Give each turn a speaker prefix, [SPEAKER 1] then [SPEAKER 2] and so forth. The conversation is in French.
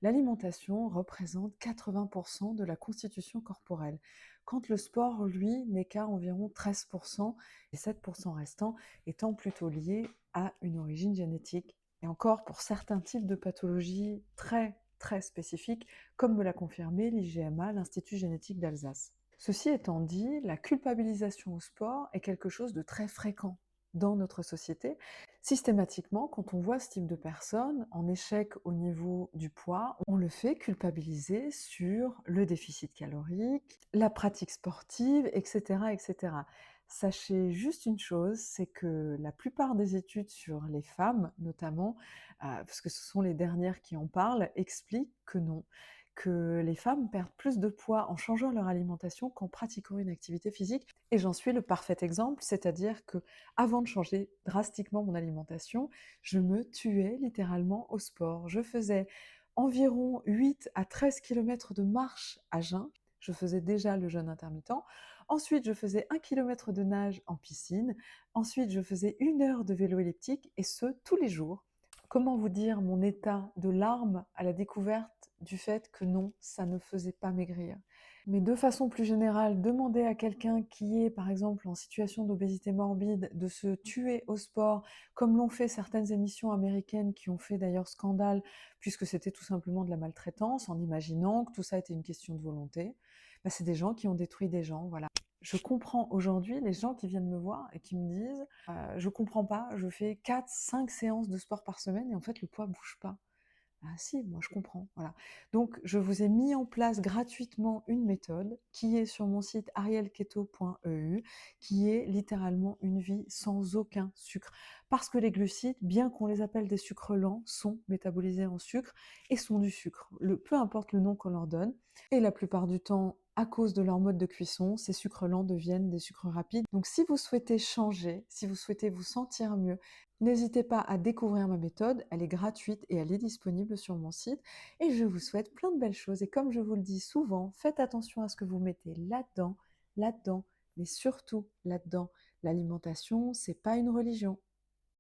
[SPEAKER 1] L'alimentation représente 80% de la constitution corporelle, quand le sport, lui, n'est qu'à environ 13%, et 7% restants étant plutôt liés à une origine génétique. Et encore pour certains types de pathologies très très spécifiques, comme me l'a confirmé l'IGMA, l'Institut génétique d'Alsace. Ceci étant dit, la culpabilisation au sport est quelque chose de très fréquent dans notre société. Systématiquement, quand on voit ce type de personne en échec au niveau du poids, on le fait culpabiliser sur le déficit calorique, la pratique sportive, etc., etc. Sachez juste une chose, c'est que la plupart des études sur les femmes, notamment, parce que ce sont les dernières qui en parlent, expliquent que non, que les femmes perdent plus de poids en changeant leur alimentation qu'en pratiquant une activité physique. Et j'en suis le parfait exemple, c'est-à-dire que avant de changer drastiquement mon alimentation, je me tuais littéralement au sport. Je faisais environ 8 à 13 kilomètres de marche à jeun. Je faisais déjà le jeûne intermittent. Ensuite, je faisais 1 kilomètre de nage en piscine. Ensuite, je faisais 1 heure de vélo elliptique, et ce, tous les jours. Comment vous dire mon état de larmes à la découverte du fait que non, ça ne faisait pas maigrir. Mais de façon plus générale, demander à quelqu'un qui est, par exemple, en situation d'obésité morbide, de se tuer au sport, comme l'ont fait certaines émissions américaines qui ont fait d'ailleurs scandale, puisque c'était tout simplement de la maltraitance, en imaginant que tout ça était une question de volonté, bah, c'est des gens qui ont détruit des gens, voilà. Je comprends aujourd'hui les gens qui viennent me voir et qui me disent je comprends pas, je fais 4, 5 séances de sport par semaine et en fait le poids bouge pas. Ah si, moi je comprends, voilà. Donc je vous ai mis en place gratuitement une méthode qui est sur mon site arielketo.eu, qui est littéralement une vie sans aucun sucre. Parce que les glucides, bien qu'on les appelle des sucres lents, sont métabolisés en sucre et sont du sucre, peu importe le nom qu'on leur donne. Et la plupart du temps, à cause de leur mode de cuisson, ces sucres lents deviennent des sucres rapides. Donc si vous souhaitez changer, si vous souhaitez vous sentir mieux, n'hésitez pas à découvrir ma méthode, elle est gratuite et elle est disponible sur mon site. Et je vous souhaite plein de belles choses. Et comme je vous le dis souvent, faites attention à ce que vous mettez là-dedans, mais surtout là-dedans. L'alimentation, c'est pas une religion.